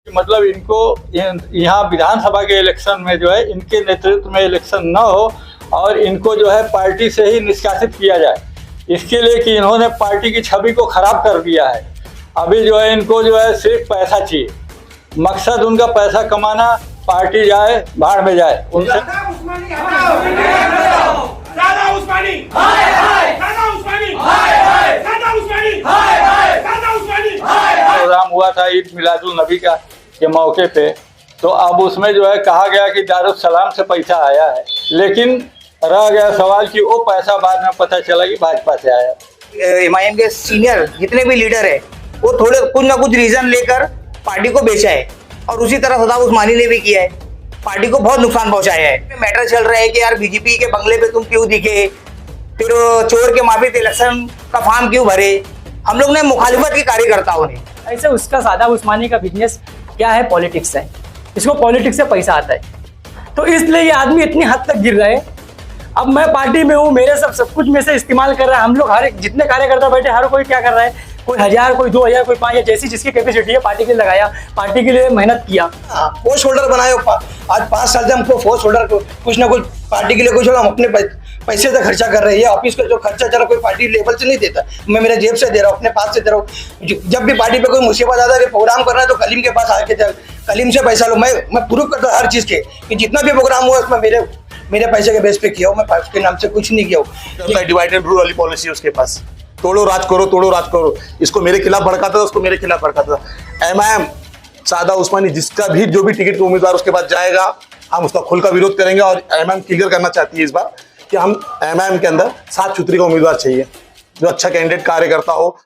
मतलब इनको यहाँ विधानसभा के इलेक्शन में जो है इनके नेतृत्व में इलेक्शन न हो और इनको जो है पार्टी से ही निष्कासित किया जाए, इसके लिए कि इन्होंने पार्टी की छवि को खराब कर दिया है। अभी जो है इनको जो है सिर्फ पैसा चाहिए, मकसद उनका पैसा कमाना, पार्टी जाए भाड़ में जाए। उनसे प्रोग्राम हुआ था ईद मिलादुल नबी का के मौके पे, तो अब उसमें जो है कहा गया कि दारुस्सलाम से पैसा आया है, लेकिन रह गया सवाल कि वो पैसा बाद में पता चला कि भाजपा से आया। एमआईएम के सीनियर जितने भी लीडर है वो थोड़े कुछ ना कुछ रीजन लेकर पार्टी को बेचा है और उसी तरह सदाब उस्मानी ने भी किया है, पार्टी को बहुत नुकसान पहुंचाया है। मैटर चल रहा है कि यार बीजेपी के बंगले पे तुम क्यों दिखे, फिर चोर के माफी इलेक्शन का फॉर्म क्यों भरे, हम लोग ने मुखालिफत की कार्यकर्ताओं ने। ऐसे उसका सदाब उस्मानी का बिजनेस क्या है, पॉलिटिक्स है, इसको पॉलिटिक्स से पैसा आता है, तो इसलिए ये आदमी इतनी हद तक गिर रहे हैं। अब मैं पार्टी में हूँ, मेरे सब कुछ में से इस्तेमाल कर रहा है। हम लोग हर एक जितने कार्यकर्ता बैठे हर कोई क्या कर रहा है, कोई 1000 कोई 2000 कोई 5000 जैसी जिसकी कैपेसिटी है पार्टी के लिए लगाया, पार्टी के लिए मेहनत किया। पोस्ट होल्डर बनाए, आज 5 साल से हमको पोस्ट होल्डर को कुछ ना कुछ पार्टी के लिए कुछ हम अपने पैसे से खर्चा कर रहे हैं। ऑफिस का जो खर्चा चला कोई पार्टी लेवल से नहीं देता, मैं मेरे जेब से दे रहा हूँ, अपने पास से दे रहा हूँ। जब भी पार्टी पे कोई मुसीबत आता है, प्रोग्राम करना है तो कलीम के पास आके कलीम से पैसा लो। मैं प्रूव करता हूँ हर चीज़ के कि जितना भी प्रोग्राम हुआ उसमें मेरे पैसे के बेस पे किया हूँ, मैं उसके नाम से कुछ नहीं किया हूँ। डिवाइड एंड रूल वाली पॉलिसी उसके पास, तोड़ो राज करो, तोड़ो राज करो, इसको मेरे खिलाफ भड़काता था, उसको मेरे खिलाफ भड़काता था। एमआईएम सादा उस्मानी जिसका भी जो भी टिकट का उम्मीदवार उसके बाद जाएगा, हम उसका खुल का विरोध करेंगे। और एमआईएम क्लियर करना चाहती है इस बार कि हम एमआईएम के अंदर 7 सूत्री का उम्मीदवार चाहिए, जो अच्छा कैंडिडेट कार्यकर्ता हो।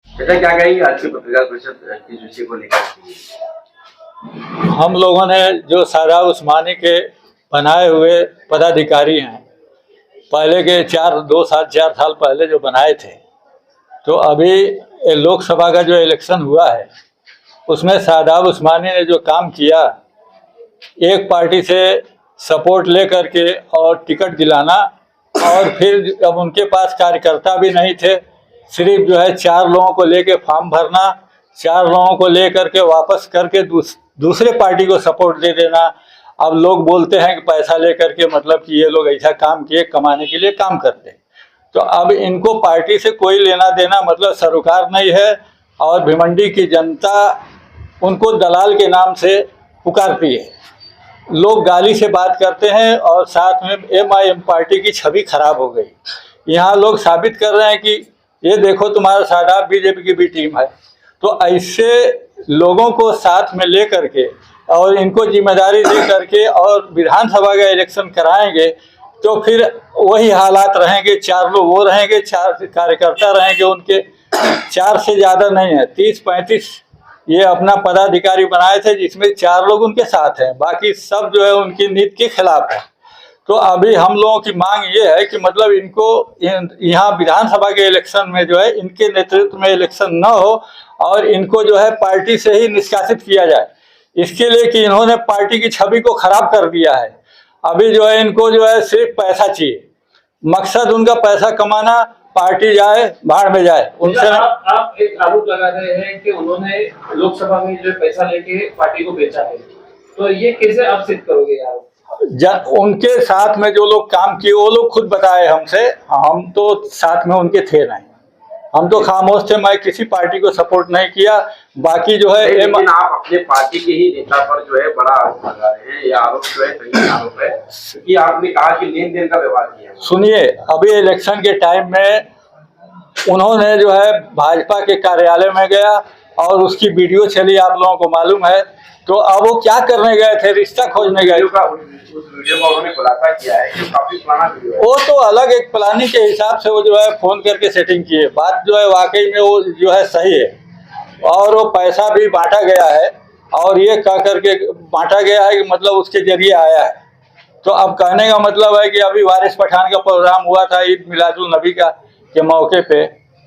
क्या कहेंगे आज की पत्रकार परिषद किस विषय को लेकर? हम लोगों ने जो सादा उस्मानी के बनाए हुए पदाधिकारी हैं, पहले के 4 साल पहले जो बनाए थे, तो अभी लोकसभा का जो इलेक्शन हुआ है उसमें सादाब उस्मानी ने जो काम किया, एक पार्टी से सपोर्ट ले करके और टिकट दिलाना, और फिर अब उनके पास कार्यकर्ता भी नहीं थे, सिर्फ जो है 4 लोगों को लेके फॉर्म भरना, 4 लोगों को ले करके वापस करके दूसरे पार्टी को सपोर्ट दे देना। अब लोग बोलते हैं कि पैसा ले करके मतलब कि ये लोग ऐसा काम किए, कमाने के लिए काम करते हैं। तो अब इनको पार्टी से कोई लेना देना मतलब सरोकार नहीं है, और भिवंडी की जनता उनको दलाल के नाम से पुकारती है। लोग गाली से बात करते हैं और साथ में एमआईएम पार्टी की छवि खराब हो गई। यहाँ लोग साबित कर रहे हैं कि ये देखो तुम्हारा सादाब बीजेपी की भी टीम है। तो ऐसे लोगों को साथ में ले करके और इनको जिम्मेदारी दे करके और विधानसभा का इलेक्शन कराएंगे, तो फिर वही हालात रहेंगे। 4 लोग वो रहेंगे, 4 कार्यकर्ता रहेंगे, उनके 4 से ज़्यादा नहीं है, 30-35 ये अपना पदाधिकारी बनाए थे, जिसमें 4 लोग उनके साथ हैं, बाकी सब जो है उनकी नीति के खिलाफ है। तो अभी हम लोगों की मांग ये है कि मतलब इनको यहाँ विधानसभा के इलेक्शन में जो है इनके नेतृत्व में इलेक्शन न हो और इनको जो है पार्टी से ही निष्कासित किया जाए, इसके लिए कि इन्होंने पार्टी की छवि को खराब कर दिया है। अभी जो है इनको जो है सिर्फ पैसा चाहिए, मकसद उनका पैसा कमाना, पार्टी जाए भाड़ में जाए। उनसे आप एक आरोप लगा रहे हैं कि उन्होंने लोकसभा में जो पैसा लेके पार्टी को बेचा है, तो ये कैसे आप सिद्ध करोगे यार? उनके साथ में जो लोग काम किए वो लोग खुद बताए हमसे, हम तो साथ में उनके थे नहीं, हम तो खामोश थे, मैं किसी पार्टी को सपोर्ट नहीं किया। बाकी जो है लेकिन आप अपने पार्टी के ही नेता पर जो है बड़ा आरोप लगा रहे हैं, यह आरोप जो है सही आरोप है कि आपने कहा कि लेन देन का व्यवहार किया। सुनिए, अभी इलेक्शन के टाइम में उन्होंने जो है भाजपा के कार्यालय में गया और उसकी वीडियो चली, आप लोगों को मालूम है। तो अब वो क्या करने गए थे, रिश्ता खोजने गए। उस वीडियो का उन्होंने खुलासा किया है कि काफी पुराना वीडियो है। वो तो अलग एक प्लानिंग के हिसाब से वो जो है फोन करके सेटिंग किए। बात जो है वाकई में वो जो है सही है, और वो पैसा भी बांटा गया है, और ये कह करके बांटा गया है कि मतलब उसके जरिए आया है। तो अब कहने का मतलब है कि अभी वारिस पठान का प्रोग्राम हुआ था ईद मिलादुल नबी का के मौके पे,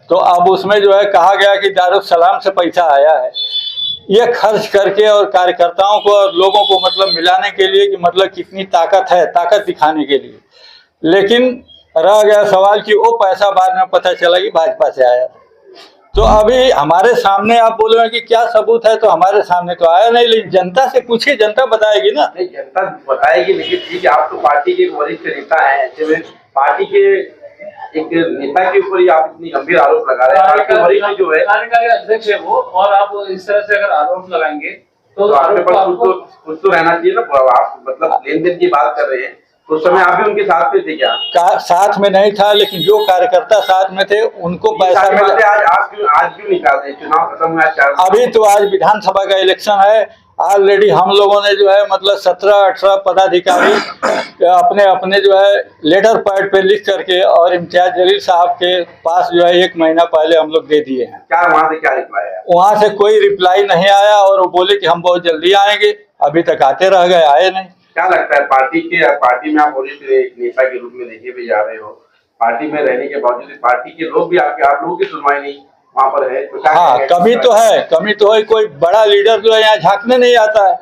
तो अब उसमें जो है कहा गया कि दारुस्सलाम से पैसा आया है, ये खर्च करके और कार्यकर्ताओं को और लोगों को मतलब मिलाने के लिए कि मतलब कितनी ताकत है, ताकत दिखाने के लिए। लेकिन रह गया सवाल कि वो पैसा बाद में पता चला कि भाजपा से आया। तो अभी हमारे सामने आप बोल रहे हैं कि क्या सबूत है, तो हमारे सामने तो आया नहीं, लेकिन जनता से पूछिए, जनता बताएगी ना। नहीं, जनता बताएगी, लेकिन ठीक है, आप तो पार्टी के वरिष्ठ नेता हैं, ऐसे में पार्टी के एक नेता के ऊपर ही आप इतनी गंभीर आरोप लगा रहे हैं। पार्टी के वरिष्ठ जो है, कार्यकारी अध्यक्ष है वो, और आप इस तरह से अगर आरोप लगाएंगे तो आपके पास कुछ तो रहना चाहिए ना। आप मतलब लेन देन की बात कर रहे हैं, तो उस समय आप भी उनके साथ में थे क्या? साथ में नहीं था, लेकिन जो कार्यकर्ता साथ में थे उनको पैसा मिला। आज क्यों निकाल रहे? चुनाव खत्म हुआ, अभी तो आज विधानसभा का इलेक्शन है, ऑलरेडी हम लोगों ने जो है मतलब 17-18 पदाधिकारी अपने अपने जो है लेटर पैड पे लिख करके और इम्तियाज जलील साहब के पास जो है 1 महीना पहले हम लोग दे दिए हैं। क्या वहाँ से क्या रिप्लाई आया? वहाँ से कोई रिप्लाई नहीं आया, और वो बोले कि हम बहुत जल्दी आएंगे, अभी तक आते रह गए, आए नहीं। क्या लगता है पार्टी में आप वरिष्ठ नेता के रूप में देखे भी जा रहे हो, पार्टी में रहने के बावजूद पार्टी के लोग भी आप लोगों की सुनवाई नहीं वहाँ पर है, तो हाँ, कमी तो है। कोई बड़ा लीडर जो है यहाँ झांकने नहीं आता है,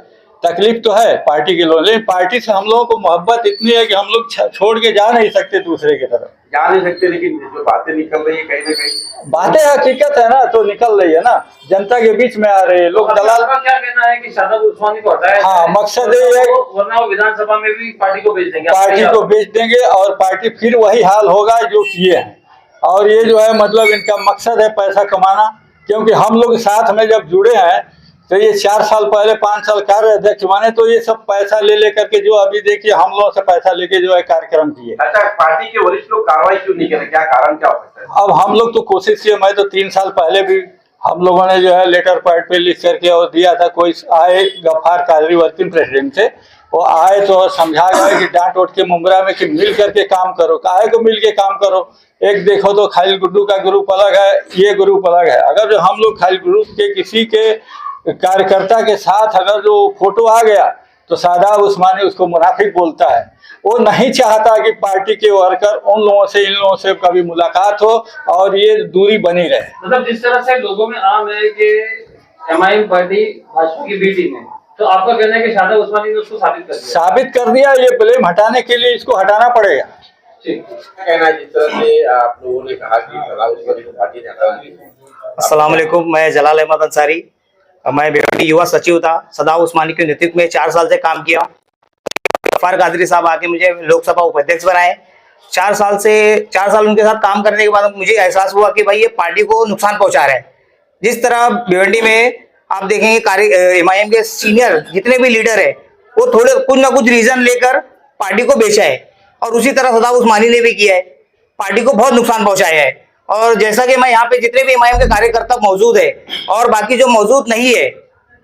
तकलीफ तो है पार्टी के लोग, लेकिन पार्टी से हम लोगों को मोहब्बत इतनी है कि हम लोग छोड़ के जा नहीं सकते दूसरे की तरफ। जा नहीं सकते, लेकिन जो बातें निकल रही है कहीं ना कहीं बातें हकीकत है ना, तो निकल रही है ना, जनता के बीच में आ रहे हैं लोग। दलाल का क्या कहना है कि शादाब उस्मानी को हटाया? हाँ, मकसद ये है वरना वो विधानसभा में भी पार्टी को बेच देंगे। पार्टी को बेच देंगे और पार्टी फिर वही हाल होगा जो किए हैं। और ये जो है मतलब इनका मकसद है पैसा कमाना, क्योंकि हम लोग साथ में जब जुड़े हैं तो ये 4 साल पहले 5 साल कार्य अध्यक्ष बने, तो ये सब पैसा ले करके जो अभी देखिए हम लोगों से पैसा लेके जो है कार्यक्रम किए। अच्छा, पार्टी के वरिष्ठ लोग कार्रवाई क्यों नहीं करे? क्या कारण क्या हो सकता है? अब हम लोग तो कोशिश किए, मैं तो 3 साल पहले भी हम लोगों ने जो है लेटर पैड पे लिख करके और दिया था। कोई आए, गफ्फार कादरी वर्किंग प्रेसिडेंट थे, वो आए तो समझा गया कि डांट उठ के मुमरा में कि मिल करके काम करो, काहे को मिल के काम करो। एक देखो तो खालिल गुड्डू का ग्रुप अलग है, ये ग्रुप अलग है। अगर जो हम लोग खालिल ग्रुप के किसी के कार्यकर्ता के साथ अगर जो फोटो आ गया तो शादाब उस्मानी उसको मुनाफिक बोलता है। वो नहीं चाहता कि पार्टी के वर्कर उन लोगों से इन लोगों से कभी मुलाकात हो और ये दूरी बनी रहे। मतलब जिस तरह से लोगों में आम है कि एमआईएम पार्टी भाजपा की बी टीम है, तो आपका कहना है कि शादाब उस्मानी ने उसको साबित कर दिया? ये ब्लेम हटाने के लिए इसको हटाना पड़ेगा। कहना है जिस तरह से आप लोगों ने कहा कि शादाब उस्मानी को पार्टी ने हटाना है। अस्सलाम वालेकुम, मैं जलाल अहमद अंसारी, मैं भिवंडी युवा सचिव था। शादाब उस्मानी के नेतृत्व में 4 साल से काम किया। गफ्फार कादरी साहब आके मुझे लोकसभा उपाध्यक्ष बनाए। 4 साल उनके साथ काम करने के बाद मुझे एहसास हुआ कि भाई ये पार्टी को नुकसान पहुंचा रहा है। जिस तरह भिवंडी में आप देखेंगे एमआईएम के सीनियर जितने भी लीडर है वो थोड़े कुछ ना कुछ रीजन लेकर पार्टी को बेचा है, और उसी तरह शादाब उस्मानी ने भी किया है, पार्टी को बहुत नुकसान पहुंचाया है। और जैसा कि मैं यहाँ पे जितने भी एमआईएम के कार्यकर्ता मौजूद है और बाकी जो मौजूद नहीं है,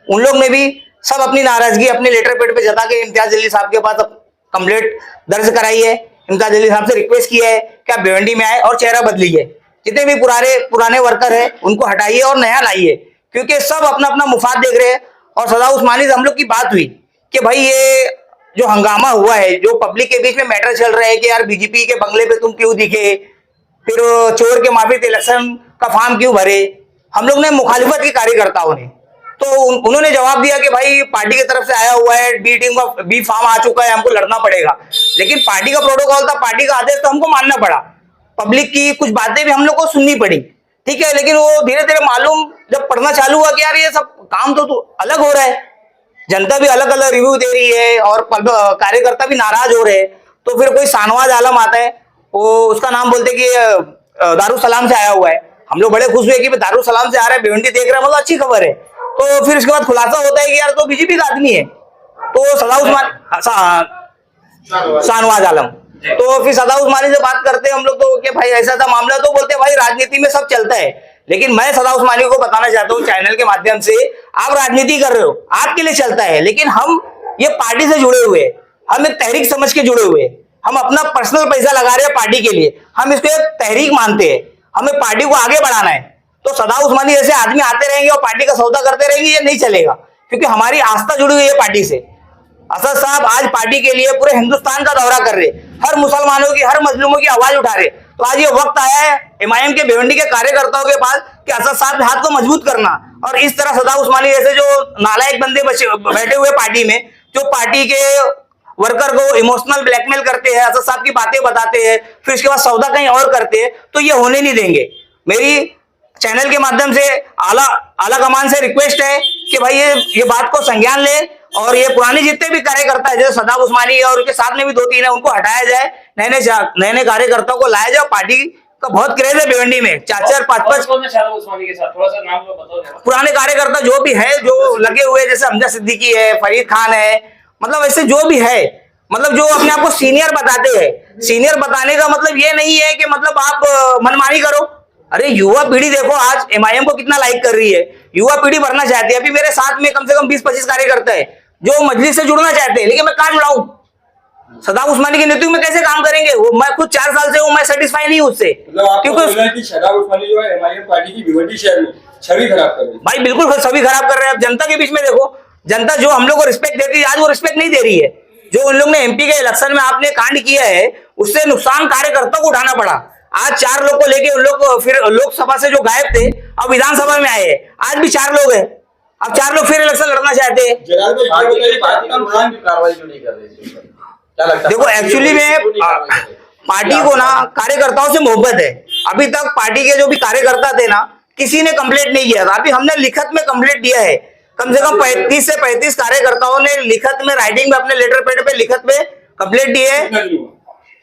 उन लोग ने भी सब अपनी नाराजगी अपने लेटर पेड पे जता के इम्तियाज जलील साहब के पास कंप्लेंट दर्ज कराई है। इम्तियाज जलील साहब से रिक्वेस्ट किया है कि आप भिवंडी में आए और चेहरा बदलिए, जितने भी पुराने वर्कर है उनको हटाइए और नया लाइए, क्योंकि सब अपना अपना मुफाद देख रहे हैं। और शादाब उस्मानी से हम लोग की बात हुई कि भाई ये जो हंगामा हुआ है, जो पब्लिक के बीच में मैटर चल रहा है कि यार बीजेपी के बंगले पे तुम क्यों दिखे, फिर चोर के माफी इलेक्शन का फॉर्म क्यों भरे, हम लोग ने मुखालिफत की कार्यकर्ताओं ने, तो उन्होंने जवाब दिया कि भाई पार्टी की तरफ से आया हुआ है, बी टीम का बी फॉर्म आ चुका है, हमको लड़ना पड़ेगा। लेकिन पार्टी का प्रोटोकॉल था, पार्टी का आदेश तो हमको मानना पड़ा। पब्लिक की कुछ बातें भी हम लोग को सुननी पड़ी, ठीक है। लेकिन वो धीरे धीरे मालूम जब पढ़ना चालू हुआ कि यार ये सब काम तो अलग हो रहा है, जनता भी अलग अलग रिव्यू दे रही है और कार्यकर्ता भी नाराज हो रहे हैं, तो फिर कोई शानवाज आलम आता है, वो उसका नाम बोलते कि दारुसलाम से आया हुआ है। हम लोग बड़े खुश हुए कि दारुसलाम से आ रहा है, भिवंडी देख रहे हैं, मतलब अच्छी खबर है। तो फिर उसके बाद खुलासा होता है कि यार तो बीजेपी का आदमी है, तो शादाब उस्मानी शानवाज आलम। तो फिर शादाब उस्मानी से बात करते हैं हम लोग तो कि भाई ऐसा था मामला, तो बोलते हैं भाई राजनीति में सब चलता है। लेकिन मैं शादाब उस्मानी को बताना चाहता हूँ चैनल के माध्यम से, आप राजनीति कर रहे हो, आपके लिए चलता है, लेकिन हम ये पार्टी से जुड़े हुए, हम एक तहरीक समझ के जुड़े हुए, हम अपना पर्सनल पैसा लगा रहे हैं पार्टी के लिए, हम इसको एक तहरीक मानते हैं, हमें पार्टी को आगे बढ़ाना है। तो शादाब उस्मानी जैसे आदमी आते रहेंगे और पार्टी का सौदा करते रहेंगे, ये नहीं चलेगा, क्योंकि हमारी आस्था जुड़ी हुई है पार्टी से। असद साहब आज पार्टी के लिए पूरे हिंदुस्तान का दौरा कर रहे, हर मुसलमानों की, हर मजलूमों की आवाज उठा रहे। तो आज ये वक्त आया है एमआईएम के भिवंडी के कार्यकर्ताओं के पास कि असद साहब के हाथ को मजबूत करना, और इस तरह शादाब उस्मानी जैसे जो नालायक बंदे बैठे हुए पार्टी में, जो पार्टी के वर्कर को इमोशनल ब्लैकमेल करते हैं, असद साहब की बातें बताते हैं, फिर उसके बाद सौदा कहीं और करते हैं, तो ये होने नहीं देंगे। मेरी चैनल के माध्यम से आला आला कमान से रिक्वेस्ट है कि भाई ये बात को संज्ञान ले और ये पुराने जितने भी कार्यकर्ता है जैसे सदाब उस्मानी और उनके साथ में भी 2-3 है उनको हटाया जाए, नए कार्यकर्ताओं को लाया जाए। पार्टी का बहुत क्रेज है भिवंडी में, 4-4, 5-5 उस्मानी के साथ थोड़ा सा नाम बताओ। पुराने कार्यकर्ता जो भी है, जो लगे हुए, जैसे हमजा सिद्दीकी है, फरीद खान है, मतलब ऐसे जो भी है, मतलब जो अपने आप को सीनियर बताते हैं। सीनियर बताने का मतलब ये नहीं है कि मतलब आप मनमानी करो। अरे युवा पीढ़ी देखो आज एमआईएम को कितना लाइक कर रही है, युवा पीढ़ी बढ़ना चाहती है। अभी मेरे साथ में कम से कम 20-25 कार्यकर्ता है जो मजलिस से जुड़ना चाहते हैं, लेकिन मैं कहाँ जुड़ाऊं? सदाब उस्मानी के नेतृत्व में कैसे काम करेंगे? वो मैं खुद 4 साल से हूँ, मैं सेटिस्फाई नहीं हूँ उससे, क्योंकि सदाब उस्मानी जो है एमआईएम पार्टी की भिवंडी शहर में छवि खराब कर रही है। भाई बिल्कुल छवि खराब कर रहे हैं। अब जनता के बीच में देखो, जनता जो हम लोग को रिस्पेक्ट देती है आज वो रिस्पेक्ट नहीं दे रही है। जो उन लोग ने एमपी के इलेक्शन में आपने कांड किया है उससे नुकसान कार्यकर्ताओं को उठाना पड़ा। आज 4 लोग को लेके उन लोग फिर लोकसभा से जो गायब थे अब विधानसभा में आए हैं, आज भी 4 लोग हैं। अब 4 लोग फिर इलेक्शन लड़ना चाहते हैं। देखो एक्चुअली में पार्टी को ना कार्यकर्ताओं से मोहब्बत है। अभी तक पार्टी के जो भी कार्यकर्ता थे ना, किसी ने कंप्लेंट नहीं किया था। अभी हमने लिखत में कंप्लेंट दिया है, कम से कम 35 से 35 कार्यकर्ताओं ने लिखत में, राइटिंग में, अपने लेटर पैड पे लिखत में कंप्लेंट दी है।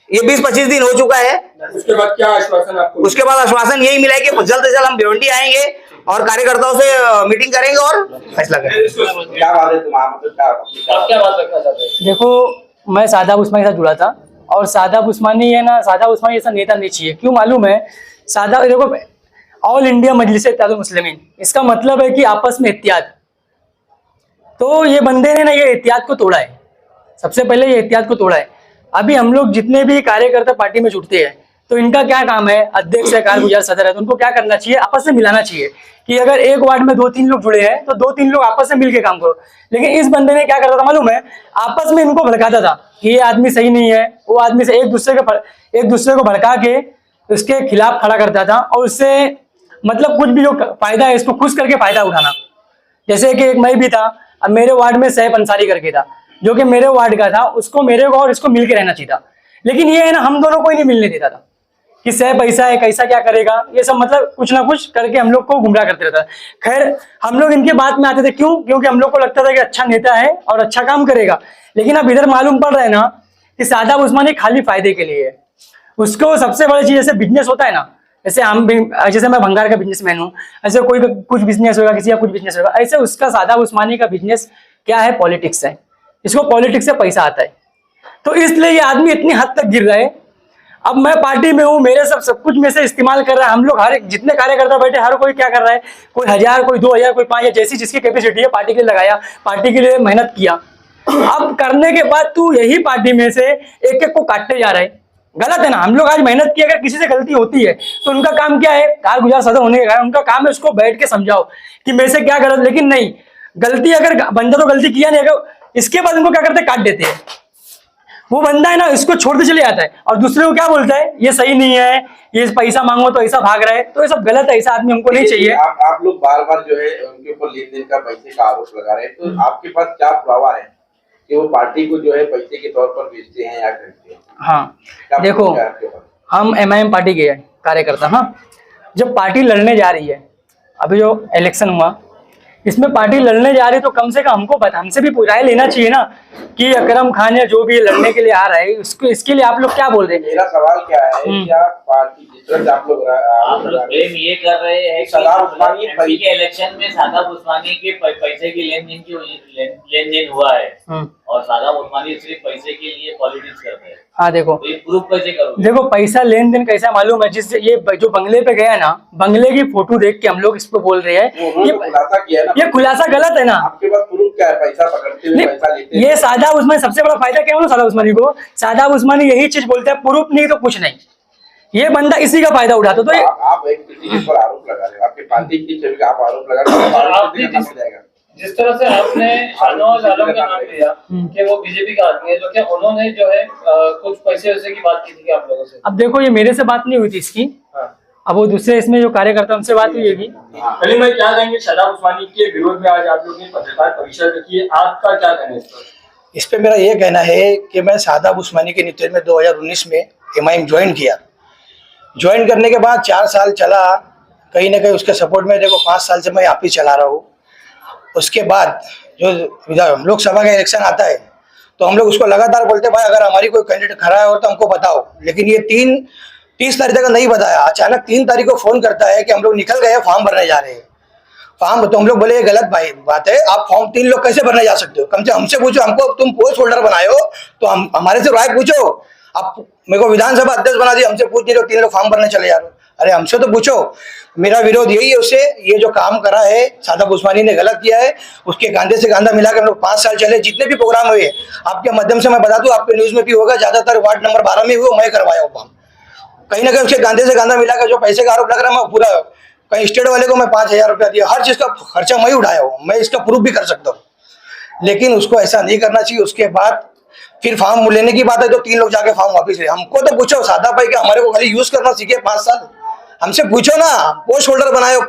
ये 20-25 दिन हो चुका है। उसके बाद क्या आश्वासन आपको? उसके बाद आश्वासन यही मिला है कि जल्द से जल्द हम भिवंडी आएंगे और कार्यकर्ताओं से मीटिंग करेंगे और फैसला करेंगे। क्या बात है क्या बात रखना चाहते हैं? देखो मैं सादाब उस्मानी के साथ जुड़ा था और सादाब उस्मानी है ना, सादाब उस्मानी ऐसा नेता नहीं चाहिए। क्यों मालूम है? सादाब देखो ऑल इंडिया मजलिस इत्तेहादुल मुस्लिमीन, इसका मतलब है कि आपस में इत्तेहाद। तो ये बंदे ने ना ये इत्तेहाद को तोड़ा है, सबसे पहले ये इत्तेहाद को तोड़ा है। अभी हम लोग जितने भी कार्यकर्ता पार्टी में जुड़ते हैं तो इनका क्या काम है? अध्यक्ष है, कारगुजार सदर है, तो उनको क्या करना चाहिए? आपस में मिलाना चाहिए कि अगर एक वार्ड में 2-3 लोग जुड़े हैं तो 2-3 लोग आपस में मिलके काम करो। लेकिन इस बंदे ने क्या करता था मालूम है? आपस में इनको भड़काता था कि ये आदमी सही नहीं है, वो आदमी से एक दूसरे को भड़का के उसके खिलाफ खड़ा करता था और उससे मतलब कुछ भी जो फायदा है इसको खुश करके फायदा उठाना। जैसे कि एक मैं भी था, अब मेरे वार्ड में सैफ अंसारी करके था जो कि मेरे वार्ड का था, उसको मेरे को और इसको मिलके रहना चाहिए था। लेकिन ये है ना, हम दोनों को ही नहीं मिलने देता था कि सैफ ऐसा है, कैसा क्या करेगा, ये सब मतलब कुछ ना कुछ करके हम लोग को गुमराह करते रहता। खैर हम लोग इनके बात में आते थे, क्यों? क्योंकि हम लोग को लगता था कि अच्छा नेता है और अच्छा काम करेगा। लेकिन अब इधर मालूम पड़ रहा है ना कि सादाब उस्मानी खाली फायदे के लिए है। उसको सबसे बड़ी चीज, जैसे बिजनेस होता है ना, जैसे मैं भंगार का बिजनेसमैन हूँ, ऐसे कोई कुछ बिजनेस होगा, किसी का कुछ बिजनेस होगा, ऐसे उसका सादाब उस्मानी का बिजनेस क्या है? पॉलिटिक्स है। इसको पॉलिटिक्स से पैसा आता है, तो इसलिए ये आदमी इतनी हद तक गिर रहा है। अब मैं पार्टी में हूँ, मेरे सब कुछ में से इस्तेमाल कर रहा है। हम लोग हर एक जितने कार्यकर्ता बैठे, हर कोई क्या कर रहा है? कोई 1000, कोई 2000, कोई 5000, जैसी जिसकी कैपेसिटी है पार्टी के लिए लगाया, पार्टी के लिए मेहनत किया। अब करने के बाद तू यही पार्टी में से एक को काटते जा रहा है, गलत है ना। हम लोग आज मेहनत की, अगर किसी से गलती होती है तो उनका काम क्या है? कारगुजार सदर होने के कारण उनका काम है उसको बैठ के समझाओ कि मेरे से क्या गलत। लेकिन नहीं, गलती अगर बंदा तो गलती किया नहीं, अगर इसके बाद उनको क्या करते हैं? काट देते हैं। वो बंदा है ना, इसको छोड़ते चले जाता है और दूसरे को क्या बोलता है? ये सही नहीं है, ये पैसा मांगो तो ऐसा भाग रहा है। तो ये सब गलत है, ऐसा आदमी हमको नहीं चाहिए। आप लोग बार बार जो है उनके ऊपर लेन देन का, पैसे का आरोप लगा रहे हैं, तो आपके पास क्या पुरावा है कि वो पार्टी को जो है पैसे के तौर पर बेचते हैं या खरीदते हैं? हाँ देखो, हम एमआईएम पार्टी के कार्यकर्ता, हाँ जब पार्टी लड़ने जा रही है, अभी जो इलेक्शन हुआ इसमें पार्टी लड़ने जा रही है तो कम से कम हमसे भी राय लेना चाहिए ना कि अकरम खान या जो भी लड़ने के लिए आ रहा है उसको, इसके लिए आप लोग क्या बोल रहे हैं? मेरा सवाल क्या है कि आप पार्टी जिस तरह आप लोग क्लेम ये कर रहे हैं सदाब उस्मानी के इलेक्शन में सादाब उस्मानी के पैसे की लेन देन हुआ है और सादाब उस्मानी सिर्फ पैसे के लिए पॉलिटिक्स करते हैं। हाँ देखो, तो ये प्रूफ कैसे करोगे? देखो पैसा लेन देन कैसा मालूम है? जिससे ये जो बंगले पे गया ना, बंगले की फोटो देख के हम लोग इसको बोल रहे हैं ये खुलासा गलत है ना। आपके पास प्रूफ क्या है? पैसा पकड़ते हुए पैसा लेते हैं। ये सादाब उस्मानी सबसे बड़ा फायदा क्या है सादाब उस्मानी को? सादाब उस्मानी यही चीज बोलते हैं, प्रूफ नहीं तो कुछ नहीं। ये बंदा इसी का फायदा उठाता। तो आप एक किसी पर आरोप लगा रहे हो, आपकी पार्टी की छवि का आप आरोप लगा रहे हो। जिस तरह से आपने शाहनवाज आलम का नाम लिया कि वो बीजेपी का आदमी है, तो क्या उन्होंने जो है कुछ पैसे वैसे की बात की थी आप लोगों से? अब देखो, ये मेरे से बात नहीं हुई थी इसकी, अब वो दूसरे इसमें जो कार्यकर्ता उनसे बात हुई है। कलीम भाई क्या कहेंगे? सादाब उस्मानी के विरोध में आज आप लोग ने पत्रकार परिषद रखी है, आपका क्या कहना है इस पर? इस पे मेरा ये कहना है कि मैं सादाब उस्मानी के नेतृत्व में 2019 में एमआईएम ज्वाइन किया। ज्वाइन करने के बाद 4 साल चला कहीं ना कहीं उसके सपोर्ट में देखो 5 साल से मैं ऑफिस चला रहा हूँ। उसके बाद जो लोकसभा का इलेक्शन आता है तो हम लोग उसको लगातार बोलते भाई अगर हमारी कोई कैंडिडेट खड़ा है और तो हमको बताओ, लेकिन ये 30 तारीख तक नहीं बताया। अचानक 3 तारीख को फोन करता है कि हम लोग निकल गए, फॉर्म भरने जा रहे हैं। फॉर्म तो हम लोग बोले ये गलत बात है, आप फॉर्म 3 लोग कैसे भरने जा सकते हो? कम से हमसे पूछो, हमको तुम पोस्ट होल्डर बनाए हो तो हम हमारे से राय पूछो। आप मेरे को विधानसभा अध्यक्ष बना दिए, हमसे पूछ रहे हो 3 लोग फॉर्म भरने चले जा रहे हो। अरे हमसे तो पूछो। मेरा विरोध यही है उससे, ये जो काम करा है सादाब उस्मानी ने गलत किया है। उसके कांधे से कांधा मिला के हम लोग 5 साल चले, जितने भी प्रोग्राम हुए आपके माध्यम से मैं बता दूं, आपके न्यूज में भी होगा, ज्यादातर वार्ड नंबर 12 में हुआ, मैं करवाया हूँ। कहीं ना कहीं उसके कांधे से कांधा मिला कर जो पैसे का आरोप लग रहा है, मैं पूरा कहीं स्टेट वाले को मैं 5,000 रुपया दिया, हर चीज का खर्चा मैं ही उठाया हूँ, मैं इसका प्रूफ भी कर सकता हूँ। लेकिन उसको ऐसा नहीं करना चाहिए। उसके बाद फिर फॉर्म लेने की बात है तो 3 लोग जाके फॉर्म वापस ले। हमको तो पूछो सादाब भाई कि हमारे को खाली यूज करना सीखे 5 साल, हमसे पूछो ना। पोस्ट होल्डर बनाए हो,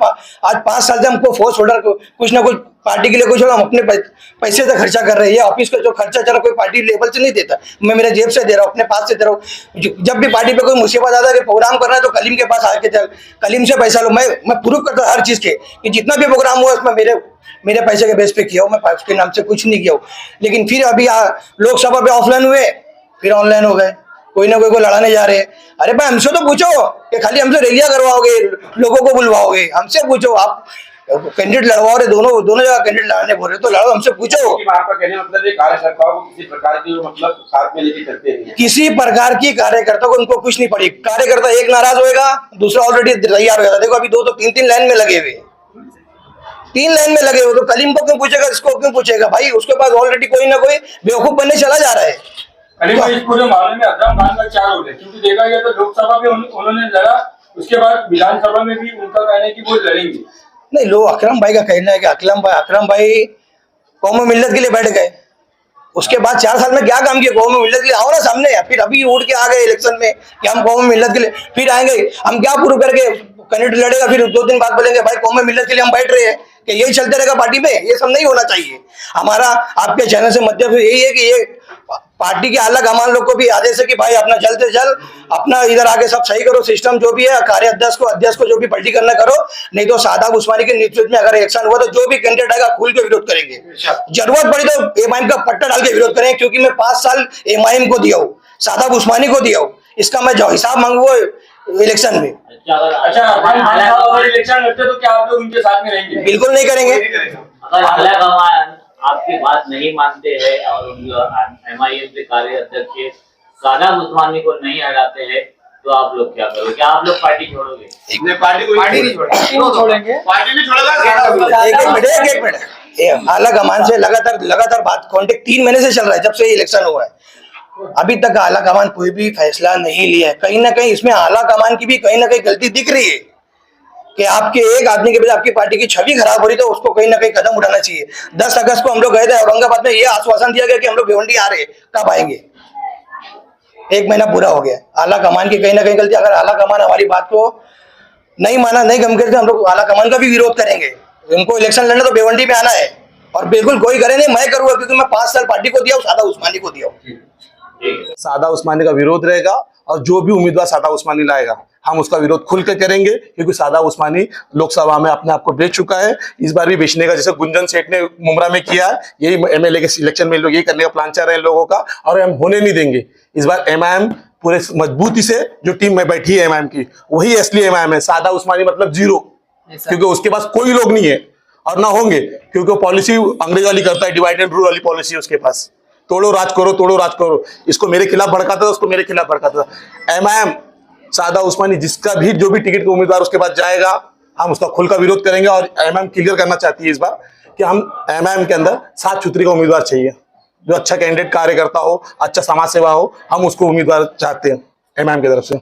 आज 5 साल से हमको पोस्ट होल्डर को कुछ ना कुछ पार्टी के लिए कुछ हम अपने पैसे से खर्चा कर रहे हैं। ये ऑफिस का जो खर्चा चला कोई पार्टी लेवल से नहीं देता, मैं मेरे जेब से दे रहा हूँ, अपने पास से दे रहा हूँ। जब भी पार्टी पे कोई मुसीबत आता है कि प्रोग्राम करना है तो कलीम के पास आके चल, कलीम से पैसा लो। मैं प्रूफ करता हूँ हर चीज के कि जितना भी प्रोग्राम हुआ उसमें मेरे पैसे के बेस पे किया हूँ, मैं उसके नाम से कुछ नहीं किया हूँ। लेकिन फिर अभी लोकसभा पे ऑफलाइन हुए, फिर ऑनलाइन हो गए, कोई ना कोई को लड़ाने जा रहे हैं। अरे भाई हमसे तो पूछो कि खाली हमसे रैलियां करवाओगे, लोगों को बुलवाओगे, हमसे पूछो। आप कैंडिडेट लड़वाओ रहे, दोनों जगह कैंडिडेट लड़ाने बोल रहे तो लड़ो, हमसे पूछो। आपका कहने मतलब कार्यकर्ताओं को किसी प्रकार की मतलब साथ में लेके चलते नहीं है। किसी प्रकार की कार्यकर्ता को उनको कुछ नहीं पड़ी। कार्यकर्ता एक नाराज होएगा, दूसरा ऑलरेडी तैयार हो जाता। देखो अभी 2 तो 3 लाइन में लगे हुए, 3 लाइन में लगे हुए, तो कलीम को क्यों पूछेगा, इसको क्यों पूछेगा? भाई उसके पास ऑलरेडी कोई ना कोई बेवकूफ बनने चला जा रहा है। इस पूरे मामले में अकरम खान का क्या रोल है? क्योंकि देखा गया तो लोकसभा में उन्होंने लड़ा, उसके बाद विधानसभा में भी उनका कहना है कि वो लड़ेंगे। नहीं, लो अकरम भाई का कहना है कि अकरम भाई कौम मिल्लत के लिए बैठ गए। उसके बाद 4 साल में क्या काम किया कौम मिल्लत के लिए? आओ ना सामने। फिर अभी उड़ के आ गए इलेक्शन में कि हम कौम मिल्लत के लिए फिर आएंगे। हम क्या प्रूव करके कैंडिडेट लड़ेगा, फिर 2 दिन बाद बोलेंगे भाई कौम मिल्लत के लिए हम बैठ रहे हैं, कि यही चलते रहेगा पार्टी में? ये सब नहीं होना चाहिए। हमारा आपके चैनल से मध्य यही है कि ये पार्टी के अलग हमारे लोग को भी आदेश है कि भाई अपना जल्द से जल्द अपना इधर आगे सब सही करो, सिस्टम जो भी है, कार्य अध्यक्ष को जो भी पलटी करना करो, नहीं तो सादाब उस्मानी के नेतृत्व में अगर इलेक्शन हुआ तो जो भी कैंडिडेट आएगा खुल के विरोध करेंगे। जरूरत पड़ी तो एमआईएम का पट्टा डाल के विरोध करेंगे, क्योंकि मैं 5 साल एमआईएम को दिया हूँ, सादाब उस्मानी को दिया हूँ, इसका मैं जो हिसाब मांगू इलेक्शन में। अच्छा, अगर इलेक्शन लड़ते तो क्या आप लोग उनके साथ में रहेंगे? बिल्कुल नहीं करेंगे। अगर आला कमान आपकी बात नहीं मानते हैं और एमआईएम के कार्य अध्यक्ष सादाब उस्मानी को नहीं हटाते हैं तो आप लोग क्या करोगे? क्या आप लोग पार्टी छोड़ोगे? पार्टी नहीं छोड़ेंगे, पार्टी नहीं छोड़ेगा। एक मिनट आला कमान से लगातार बात कॉन्टेक्ट 3 महीने से चल रहा है, जब से इलेक्शन हुआ है। अभी तक आला कमान कोई भी फैसला नहीं लिया है। कहीं ना कहीं इसमें आला कमान की भी कहीं ना कहीं गलती दिख रही है कि आपके एक आदमी के वजह आपकी पार्टी की छवि खराब हो रही, तो उसको कहीं ना कहीं कदम उठाना चाहिए। 10 अगस्त को हम लोग गए थे औरंगाबाद में, ये आश्वासन दिया गया कि हम लोग भिवंडी आ रहे हैं, कब आएंगे? 1 महीना पूरा हो गया। आला कमान की कहीं ना कहीं गलती। अगर आला कमान हमारी बात को नहीं माना, नहीं गम करते, हम लोग आला कमान का भी विरोध करेंगे। उनको इलेक्शन लड़ना तो भिवंडी में आना है, और बिल्कुल कोई करे नहीं, मैं करूंगा, क्योंकि मैं 5 साल पार्टी को दिया हूँ, सादाब उस्मानी को दिया हूँ। सादाब उस्मानी का विरोध रहेगा और जो भी उम्मीदवार सादाब उस्मानी लाएगा हम उसका विरोध खुल कर करेंगे, क्योंकि सादाब उस्मानी लोकसभा में अपने आप को बेच चुका है। इस बार भी बेचने का, जैसे गुंजन सेठ ने मुमरा में किया है, यही एमएलए के सिलेक्शन में लोग यही करने का प्लान चल रहे हैं लोगों का, और हम होने नहीं देंगे। इस बार एमआईएम पूरे मजबूती से जो टीम में बैठी है एमआईएम की, वही असली एमआईएम है। सादाब उस्मानी मतलब जीरो, क्योंकि उसके पास कोई लोग नहीं है और ना होंगे, क्योंकि वो पॉलिसी अंग्रेज वाली करता है, डिवाइड एंड रूल वाली पॉलिसी उसके पास। तोड़ो राज करो, इसको मेरे खिलाफ भड़काता था, उसको मेरे खिलाफ भड़काता था। एमआईएम सादाब उस्मानी जिसका भी जो भी टिकट का उम्मीदवार उसके पास जाएगा हम उसका खुल का विरोध करेंगे। और एमआईएम क्लियर करना चाहती है इस बार कि हम एमआईएम के अंदर 7 सूत्री का उम्मीदवार चाहिए, जो अच्छा कैंडिडेट कार्यकर्ता हो, अच्छा समाज सेवा हो, हम उसको उम्मीदवार चाहते हैं एमआईएम की तरफ से।